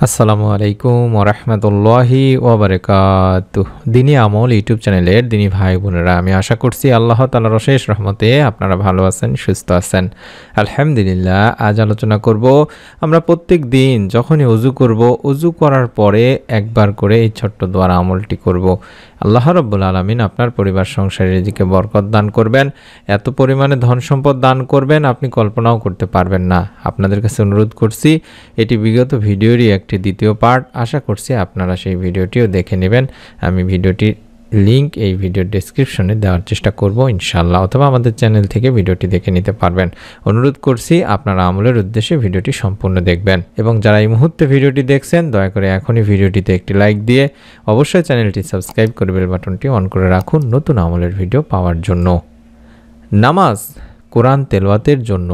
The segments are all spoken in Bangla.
আসসালামু আলাইকুম ওরহমতুল্লাহি ওবরকাতুহ। দিনী আমল ইউটিউব চ্যানেলের দিনী ভাই বোনেরা, আমি আশা করছি আল্লাহ তাআলার অশেষ রহমতে আপনারা ভালো আছেন, সুস্থ আছেন। আলহামদুলিল্লাহ। আজ আলোচনা করব আমরা প্রত্যেক দিন যখনই ওযু করব, ওযু করার পরে একবার করে এই ছোট্ট দোয়ার আমলটি করব। আল্লাহ রাব্বুল আলামিন আপনার পরিবার সংসারে রিজিকে বরকত দান করবেন, এত পরিমাণে ধন সম্পদ দান করবেন আপনি কল্পনাও করতে পারবেন না। আপনাদের কাছে অনুরোধ করছি, এটি বিগত ভিডিওরই একটি দ্বিতীয় পার্ট। আশা করছি আপনারা সেই ভিডিওটিও দেখে নেবেন। আমি ভিডিওটির লিংক এই ভিডিওর ডেসক্রিপশনে দেওয়ার চেষ্টা করব ইনশাআল্লাহ, অথবা আমাদের চ্যানেল থেকে ভিডিওটি দেখে নিতে পারবেন। অনুরোধ করছি আপনারা আমলের উদ্দেশ্যে ভিডিওটি সম্পূর্ণ দেখবেন, এবং যারা এই মুহূর্তে ভিডিওটি দেখছেন দয়া করে এখনই ভিডিওটিতে একটি লাইক দিয়ে অবশ্যই চ্যানেলটি সাবস্ক্রাইব করে বেল বাটনটি অন করে রাখুন নতুন আমলের ভিডিও পাওয়ার জন্য। নামাজ, কোরআন তেলাওয়াতের জন্য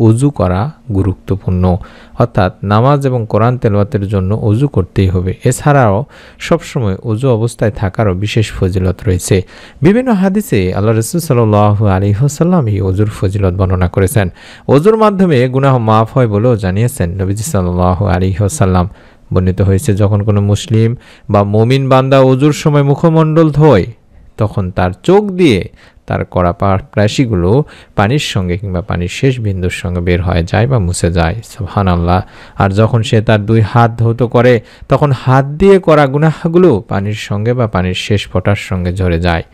ওযু করা গুরুত্বপূর্ণ, অর্থাৎ নামাজ এবং কোরআন তেলাওয়াতের জন্য ওযু করতেই হবে। এছাড়াও সবসময় ওযু অবস্থায় থাকারও বিশেষ ফজিলত রয়েছে। বিভিন্ন হাদিসে আল্লাহ রাসূল সাল্লাল্লাহু আলাইহি ওয়াসাল্লাম এই ওযুর ফজিলত বর্ণনা করেছেন। ওযুর মাধ্যমে গুনাহ মাফ হয় বলেও জানিয়েছেন নবীজি সাল্লাল্লাহু আলাইহি ওয়াসাল্লাম। বর্ণিত হয়েছে, যখন কোনো মুসলিম বা মুমিন বান্দা ওযুর সময় মুখমণ্ডল ধোয়, তখন তার চোখ দিয়ে তার করা প্রাশিগুলো পানির সঙ্গে কিংবা পানির শেষ বিন্দুর সঙ্গে বের হয়ে যায় বা মুছে যায়। সুবহানাল্লাহ। আর যখন সে তার দুই হাত ধৌত করে, তখন হাত দিয়ে করা গুনাহগুলো পানির সঙ্গে বা পানির শেষ ফোঁটার সঙ্গে ঝরে যায়।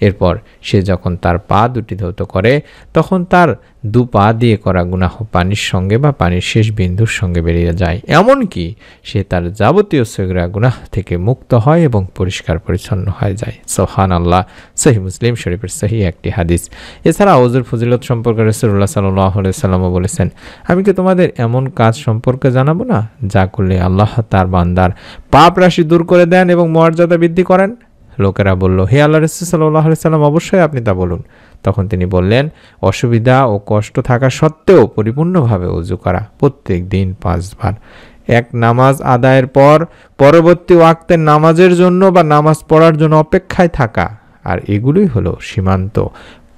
এরপর সে যখন তার পা দুটি ধৌত করে, তখন তার দু পা দিয়ে করা গুনাহ পানির সঙ্গে বা পানির শেষ বিন্দুর সঙ্গে বেরিয়ে যায়। এমনকি সে তার যাবতীয় সগীরা গুনাহ থেকে মুক্ত হয় এবং পরিষ্কার পরিচ্ছন্ন হয়ে যায়। সুবহানাল্লাহ। সহিহ মুসলিম শরীফের সহিহ একটি হাদিস। এছাড়া ওযুর ফজিলত সম্পর্কে রাসূলুল্লাহ সাল্লাল্লাহু আলাইহি ওয়াসাল্লাম বলেছেন, আমি কি তোমাদের এমন কাজ সম্পর্কে জানাবো না যা করলে আল্লাহ তার বান্দার পাপ রাশি দূর করে দেন এবং মর্যাদা বৃদ্ধি করেন? লোকেরা বলল, হে আল্লাহর রাসূল সাল্লাল্লাহু আলাইহি ওয়াসাল্লাম, অবশ্যই আপনি তা বলুন। তখন তিনি বললেন, অসুবিধা ও কষ্ট থাকা সত্ত্বেও পরিপূর্ণভাবে ওযু করা, প্রত্যেক দিন 5 বার। এক নামাজ আদায়ের পর পরবর্তী ওয়াক্তের নামাজের জন্য বা নামাজ পড়ার জন্য অপেক্ষায় থাকা, আর এগুলোই হলো সীমান্ত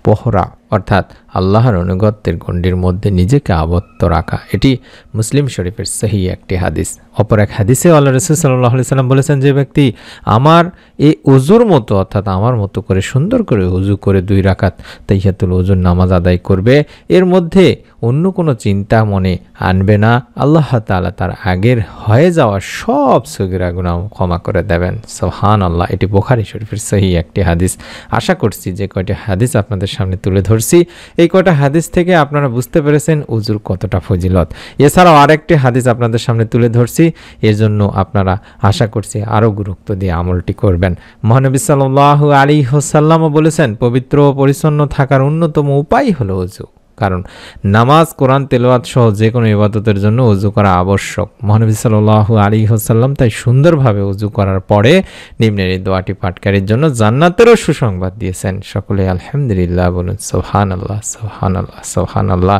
পহরা, অর্থাৎ আল্লাহর অনুগত্যের গণ্ডির মধ্যে নিজেকে আবদ্ধ রাখা। এটি মুসলিম শরীফের সহিহ একটি হাদিস। অপর এক হাদিসে আল্লাহ রাসূল সাল্লাল্লাহু আলাইহি ওয়াসাল্লাম বলেছেন, যে ব্যক্তি আমার এই ওযুর মতো, অর্থাৎ আমার মতো করে সুন্দর করে ওযু করে 2 রাকাত তাহিয়াতুল ওযুর নামাজ আদায় করবে, এর মধ্যে অন্য কোনো চিন্তা মনে আনবে না, আল্লাহ তাআলা তার আগের হয়ে যাওয়া সব সগীরা গুনাহ ক্ষমা করে দেবেন। সুবহানাল্লাহ। এটি বুখারী শরীফের সহিহ একটি হাদিস। আশা করছি যে কয়টি হাদিস আপনাদের সামনে তুলে ধরছি, এই কয়টা হাদিস থেকে আপনারা বুঝতে পেরেছেন ওযুর কতটা ফজিলত। এছাড়াও আরেকটি হাদিস আপনাদের সামনে তুলে ধরছি, এর জন্য আপনারা আশা করছি আরও গুরুত্ব দিয়ে আমলটি করবেন। মহানবী সাল্লাল্লাহু আলাইহি ওয়াসাল্লামও বলেছেন, পবিত্র ও পরিচ্ছন্ন থাকার অন্যতম উপায় হলো ওযু। কারণ নামাজ, কোরআন তেলাওয়াত সহ যে কোনো ইবাদতের জন্য ওযু করা আবশ্যক। মহানবী সাল্লাল্লাহু আলাইহি ওয়াসাল্লাম তাই সুন্দরভাবে ওযু করার পরে নিম্নের এই দোয়াটি পাঠকারীর জন্য জান্নাতেরও সুসংবাদ দিয়েছেন। সকলে আলহামদুলিল্লাহ বলুন। সুবহানাল্লাহ, সুবহানাল্লাহ, সুবহানাল্লাহ।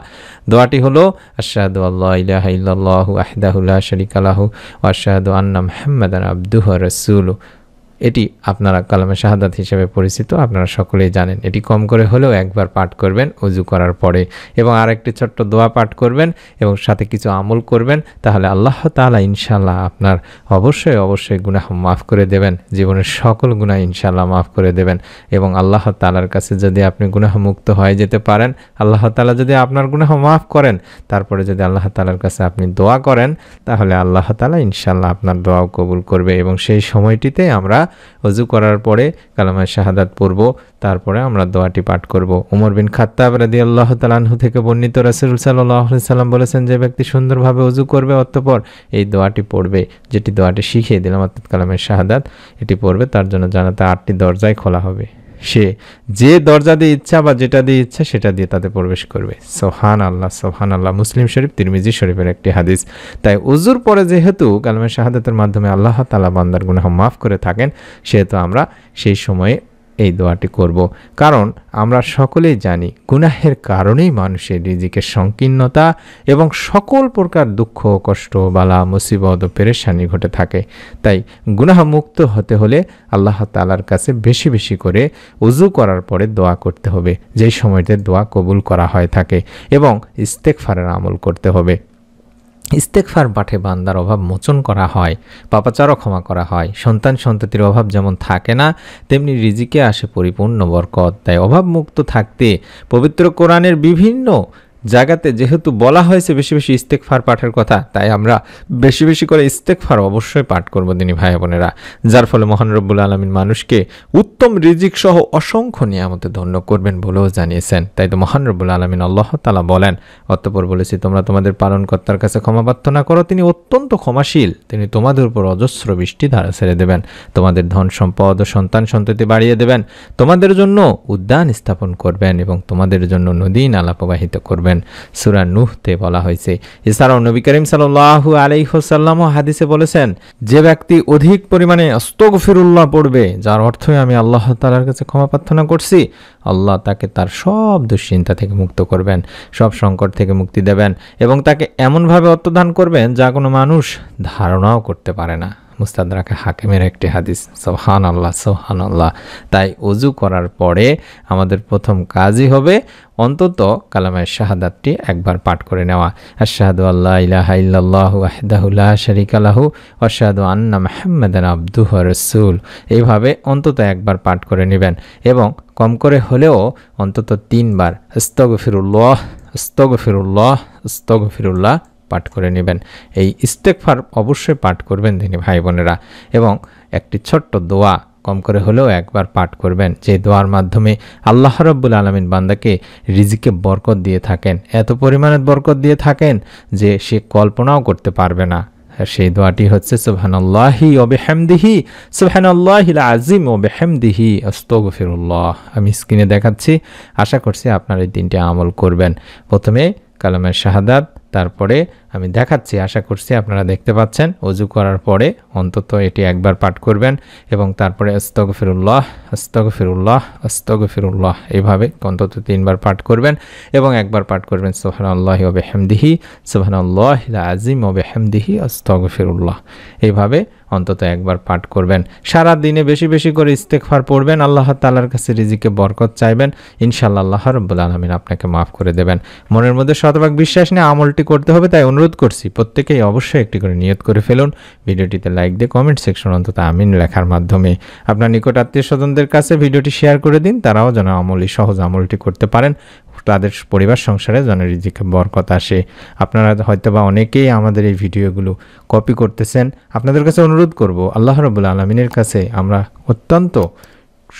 দোয়াটি হলো, আশহাদু আল্লা ইলাহা ইল্লাল্লাহু ওয়াহদাহু লা শারীকা লাহু ওয়া আশহাদু আন্না মুহাম্মাদান আবদুহু ওয়া রাসূলুহু। এটি আপনারা কালামে শাহাদাত হিসেবে পরিচিত, আপনারা সকলেই জানেন। এটি কম করে হলেও একবার পাঠ করবেন ওযু করার পরে, এবং আরেকটি ছোট্ট দোয়া পাঠ করবেন এবং সাথে কিছু আমল করবেন। তাহলে আল্লাহ তাআলা ইনশাআল্লাহ আপনার অবশ্যই গুনাহ মাফ করে দেবেন, জীবনের সকল গুনাহ ইনশাআল্লাহ মাফ করে দেবেন। এবং আল্লাহ তাআলার কাছে যদি আপনি গুনাহ মুক্ত হয়ে যেতে পারেন, আল্লাহ তাআলা যদি আপনার গুনাহ মাফ করেন, তারপরে যদি আল্লাহ তাআলার কাছে আপনি দোয়া করেন, তাহলে আল্লাহ তাআলা ইনশাআল্লাহ আপনার দোয়াও কবুল করবে। এবং সেই সময়টিতে আমরা ওযু করার পরে কালামে শাহাদাত পড়ব, তারপরে আমরা দোয়াটি পাঠ করব। ওমর বিন খাত্তাব রাদিয়াল্লাহু তাআলা আনহু থেকে বর্ণিত, রাসূল সাল্লাল্লাহু আলাইহি সাল্লাম বলেছেন, যে ব্যক্তি সুন্দরভাবে ওযু করবে অতঃপর এই দোয়াটি পড়বে, যেটি দোয়াটি শিখিয়ে দিলাম অর্থাৎ কালামে শাহাদাত, এটি পড়বে, তার জন্য জান্নাতে 8টি দরজায় খোলা হবে। সে যে দরজা দিয়ে ইচ্ছা বা যেটা দিয়ে ইচ্ছা সেটা দিয়ে তাতে প্রবেশ করবে। সুবহানাল্লাহ, সুবহানাল্লাহ। মুসলিম শরীফ, তিরমিজি শরীফের একটি হাদিস। তাই ওযুর পরে যেহেতু কালামে শাহাদাতের মাধ্যমে আল্লাহ তাআলা বান্দার গুনাহ মাফ করে থাকেন, সেহেতু আমরা সেই সময়ে এই দোয়াটি করব। কারণ আমরা সকলেই জানি গুনাহের কারণেই মানুষের রিজিকের সংকীর্ণতা এবং সকল প্রকার দুঃখ, কষ্ট, বালা, মুসিবত ও পেরেশানি ঘটে থাকে। তাই গুনাহ মুক্ত হতে হলে আল্লাহ তাআলার কাছে বেশি বেশি করে ওযু করার পরে দোয়া করতে হবে, যেই সময়তে দোয়া কবুল করা হয়ে থাকে, এবং ইস্তেগফারের আমল করতে হবে। ইস্তেগফার পাঠে বান্দার অভাব মোচন করা হয়, পাপাচারও ক্ষমা করা হয়। সন্তান সন্ততির অভাব যেমন থাকে না, তেমনি রিজিকে আসে পরিপূর্ণ বরকত। তাই অভাবমুক্ত থাকতে পবিত্র কোরআনের বিভিন্ন জায়গাতে যেহেতু বলা হয়েছে বেশি বেশি ইস্তেগফার পাঠের কথা, তাই আমরা বেশি বেশি করে ইস্তেগফার অবশ্যই পাঠ করব দিনী ভাই বোনেরা, যার ফলে মহান রব্বুল আলামিন মানুষকে উত্তম রিজিক সহ অসংখ্য নিয়ামতে ধন্য করবেন বলেও জানিয়েছেন। তাই তো মহান রব্বুল আলামিন আল্লাহ তাআলা বলেন, অতঃপর বলেছি তোমরা তোমাদের পালনকর্তার কাছে ক্ষমা প্রার্থনা করো, তিনি অত্যন্ত ক্ষমাশীল, তিনি তোমাদের উপর অজস্র বৃষ্টি ধারা ছেড়ে দেবেন, তোমাদের ধন সম্পদ ও সন্তান সন্ততি বাড়িয়ে দেবেন, তোমাদের জন্য উদ্যান স্থাপন করবেন এবং তোমাদের জন্য নদী নালা প্রবাহিত করবেন। সূরা নূহতে বলা হয়েছে। এছাড়াও নবী করিম সাল্লাল্লাহু আলাইহি ওয়াসাল্লামও হাদিসে বলেছেন, যে ব্যক্তি অধিক পরিমাণে আস্তাগফিরুল্লাহ পড়বে, যার অর্থই আমি আল্লাহ তাআলার কাছে ক্ষমা প্রার্থনা করছি, আল্লাহ তাকে তার সব দুশ্চিন্তা থেকে মুক্ত করবেন, সব সংকট থেকে মুক্তি দেবেন এবং তাকে এমনভাবে অর্থদান করবেন যা কোনো মানুষ ধারণাও করতে পারে না। মুস্তাদরাকে হাকিমের একটি হাদিস। সুবহানাল্লাহ, সুবহানাল্লাহ। তাই ওযু করার পরে আমাদের প্রথম কাজই হবে অন্তত কালামায়ে শাহাদাতটি একবার পাঠ করে নেওয়া। আশহাদু আল্লা ইলাহা ইল্লাল্লাহু ওয়াহদাহু লা শারীকা লাহু ওয়া আশহাদু আন্না মুহাম্মাদান আবদুহু ওয়া রাসূল। এইভাবে অন্তত একবার পাঠ করে নেবেন এবং কম করে হলেও অন্তত 3 বার আস্তাগফিরুল্লাহ, আস্তাগফিরুল্লাহ, আস্তাগফিরুল্লাহ পাঠ করে নেবেন। এই ইস্তেগফার অবশ্যই পাঠ করবেন দিনী ভাই বোনেরা এবং একটি ছোট্ট দোয়া কম করে হলেও একবার পাঠ করবেন, যে দোয়ার মাধ্যমে আল্লাহ রাব্বুল আলামিন বান্দাকে রিজিকে বরকত দিয়ে থাকেন, এত পরিমাণে বরকত দিয়ে থাকেন যে সে কল্পনাও করতে পারবে না। আর সেই দোয়াটি হচ্ছে সুবহানাল্লাহি ওয়া বিহামদিহি সুবহানাল্লাহিল আযীম ওয়া বিহামদিহি আস্তাগফিরুল্লাহ। আমি স্ক্রিনে দেখাচ্ছি, আশা করছি আপনারা এই 3টি আমল করবেন। প্রথমে কালামায়ে শাহাদাত, তারপরে আমি দেখাচ্ছি, আশা করছি আপনারা দেখতে পাচ্ছেন। ওযু করার পরে অন্তত এটি একবার পাঠ করবেন এবং তারপরে আস্তাগফিরুল্লাহ, আস্তাগফিরুল্লাহ, আস্তাগফিরুল্লাহ এইভাবে অন্তত 3 বার পাঠ করবেন এবং একবার পাঠ করবেন সুবহানাল্লাহি ওয়া বিহামদিহি সুবহানাল্লাহিল আযীম ওয়া বিহামদিহি আস্তাগফিরুল্লাহ। এইভাবে অন্তত একবার পাঠ করবেন। সারা দিনে বেশি বেশি করে ইস্তেগফার পড়বেন, আল্লাহ তাআলার কাছে রিজিকে বরকত চাইবেন, ইনশাআল্লাহ আল্লাহ রাব্বুল আলামিন আপনাকে মাফ করে দেবেন। মনের মধ্যে শতভাগ বিশ্বাস নিয়ে আমলটি করতে হবে, তাই অনুরোধ করছি প্রত্যেকেই অবশ্যই একটি করে নিয়ত করে ফেলুন। ভিডিওটিতে লাইক দিয়ে কমেন্ট সেকশন অন্তত আমিন লেখার মাধ্যমে আপনার নিকট আত্মীয় স্বজনদের কাছে ভিডিওটি শেয়ার করে দিন, তারাও যেন সহজ আমলটি করতে পারেন, তাদের পরিবার সংসারে যেন রিজিকে বরকত আসে। আপনারা হয়তোবা অনেকেই আমাদের এই ভিডিওগুলো কপি করতেছেন, আপনাদের কাছে অনুরোধ করব আল্লাহ রাব্বুল আলামিনের কাছে আমরা অত্যন্ত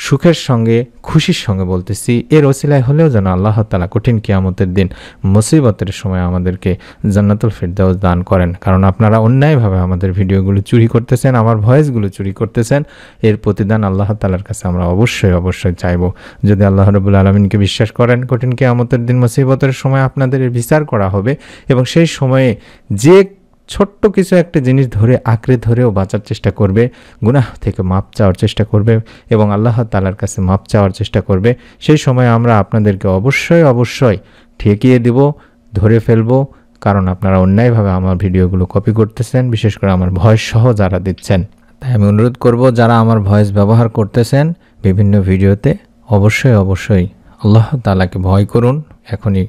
সুখের সঙ্গে খুশির সঙ্গে বলতেছি, এর ওসিলায় হলেও যেন আল্লাহ তাআলা কঠিন কিয়ামতের দিন মুসিবতের সময় আমাদেরকে জান্নাতুল ফিরদাউস দান করেন। কারণ আপনারা অন্যায়ভাবে আমাদের ভিডিওগুলো চুরি করতেছেন, আমার ভয়েসগুলো চুরি করতেছেন, এর প্রতিদান আল্লাহ তাআলার কাছে আমরা অবশ্যই অবশ্যই চাইব। যদি আল্লাহ রাব্বুল আলামিনকে বিশ্বাস করেন, কঠিন কিয়ামতের দিন মুসিবতের সময় আপনাদের বিচার করা হবে এবং সেই সময়ে যে ছোট্ট কিছু একটা জিনিস ধরে আঁকড়ে ধরেও বাঁচার চেষ্টা করবে, গুনাহ থেকে মাপ চাওয়ার চেষ্টা করবে এবং আল্লাহ তাআলার কাছে মাপ চাওয়ার চেষ্টা করবে, সেই সময় আমরা আপনাদেরকে অবশ্যই অবশ্যই ঠেকিয়ে দেব, ধরে ফেলবো। কারণ আপনারা অন্যায়ভাবে আমার ভিডিওগুলো কপি করতেছেন, বিশেষ করে আমার ভয়েস সহ যারা দিচ্ছেন। তাই আমি অনুরোধ করব, যারা আমার ভয়েস ব্যবহার করতেছেন বিভিন্ন ভিডিওতে, অবশ্যই অবশ্যই আল্লাহ তাআলাকে ভয় করুন, এখনই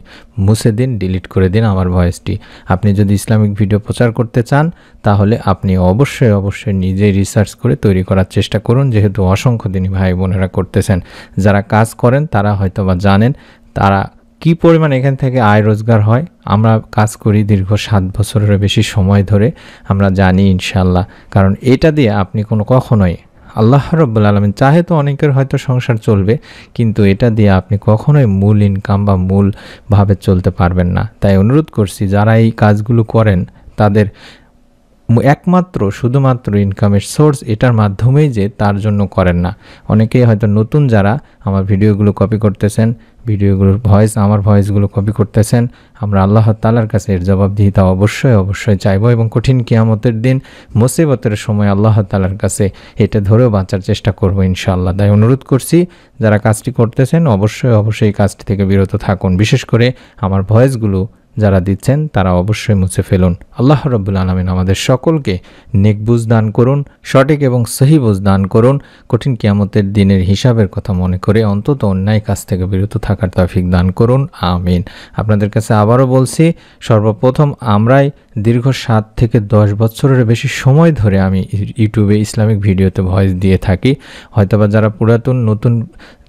মুছে দিন, ডিলিট করে দিন আমার ভয়েসটি। আপনি যদি ইসলামিক ভিডিও প্রচার করতে চান তাহলে আপনি অবশ্যই অবশ্যই নিজেই রিসার্চ করে তৈরি করার চেষ্টা করুন, যেহেতু অসংখ্য দিনই ভাই বোনেরা করতেছেন। যারা কাজ করেন তারা হয়তো বা জানেন তারা কি পরিমাণ এখান থেকে আয় রোজগার হয়। আমরা কাজ করি দীর্ঘ 7 বছরের বেশি সময় ধরে, আমরা জানি ইনশাআল্লাহ। কারণ এটা দিয়ে আপনি কখনোই, আল্লাহ রাব্বুল আলামিন চাহে তো অনেকের হয়তো সংসার চলবে, কিন্তু এটা দিয়ে আপনি কখনোই মূল ইনকাম বা মূলভাবে চলতে পারবেন না। তাই অনুরোধ করছি, যারা এই কাজগুলো করেন তাদের একমাত্র শুধুমাত্র ইনকামের সোর্স এটার মাধ্যমেই যে তার জন্য করেন না। অনেকেই হয়তো নতুন যারা আমার ভিডিওগুলো কপি করতেছেন, ভিডিওগুলোর ভয়েস, আমার ভয়েসগুলো কপি করতেছেন, আমরা আল্লাহ তাআলার কাছে এর জবাবদিহিতা অবশ্যই অবশ্যই চাইব এবং কঠিন কিয়ামতের দিন মুসিবতের সময় আল্লাহ তাআলার কাছে এটা ধরেও বাঁচার চেষ্টা করব ইনশাআল্লাহ। তাই অনুরোধ করছি, যারা কাজটি করতেছেন অবশ্যই অবশ্যই এই কাজটি থেকে বিরত থাকুন। বিশেষ করে আমার ভয়েসগুলো যারা দিচ্ছেন তারা অবশ্যই মুছে ফেলুন। আল্লাহ রাব্বুল আলামিন আমাদের সকলকে নেক বুঝ দান করুন, সঠিক এবং সহি বুঝ দান করুন। কঠিন কিয়ামতের দিনের হিসাবের কথা মনে করে অন্তত অন্যায় কাজ থেকে বিরত থাকার তৌফিক দান করুন, আমিন। আপনাদের কাছে আবারও বলছি, সর্বপ্রথম আমরাই দীর্ঘ 7 থেকে 10 বছরের বেশি সময় ধরে আমি ইউটিউবে ইসলামিক ভিডিওতে ভয়েস দিয়ে থাকি। হয়তোবা যারা পুরাতন নতুন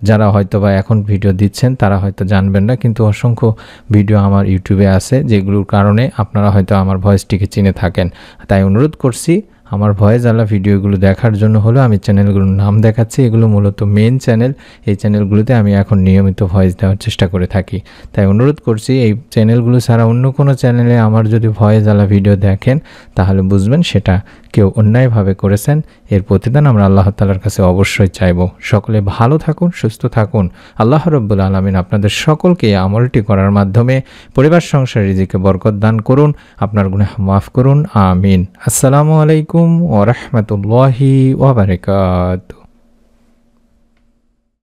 যারা হয়তোবা এখন ভিডিও দিচ্ছেন তারা হয়তো জানবেন না, কিন্তু অসংখ্য ভিডিও আমার ইউটিউবে আছে যেগুলোর কারণে আপনারা হয়তো আমার ভয়েসটিকে চিনে থাকেন। তাই অনুরোধ করছি, আমার ভয়েস আলা ভিডিওগুলো দেখার জন্য হলো আমি চ্যানেলগুলোর নাম দেখাচ্ছি। এগুলো মূলত মেন চ্যানেল। এই চ্যানেলগুলোতে আমি এখন নিয়মিত ভয়েস দেওয়ার চেষ্টা করে থাকি। তাই অনুরোধ করছি, এই চ্যানেলগুলো ছাড়া অন্য কোনো চ্যানেলে আমার যদি ভয়েস আলা ভিডিও দেখেন তাহলে বুঝবেন সেটা কেউ অন্যায়ভাবে করেছেন। এর প্রতিদান আমরা আল্লাহ তাআলার কাছে অবশ্যই চাইব। সকলে ভালো থাকুন, সুস্থ থাকুন। আল্লাহ রাব্বুল আলামিন আপনাদের সকলকে এই আমলটি করার মাধ্যমে পরিবার সংসার রিজিকে বরকত দান করুন, আপনার গুনাহ মাফ করুন, আমিন। আসসালামু আলাইকুম ওয়া রাহমাতুল্লাহি ওয়া বারাকাতুহু।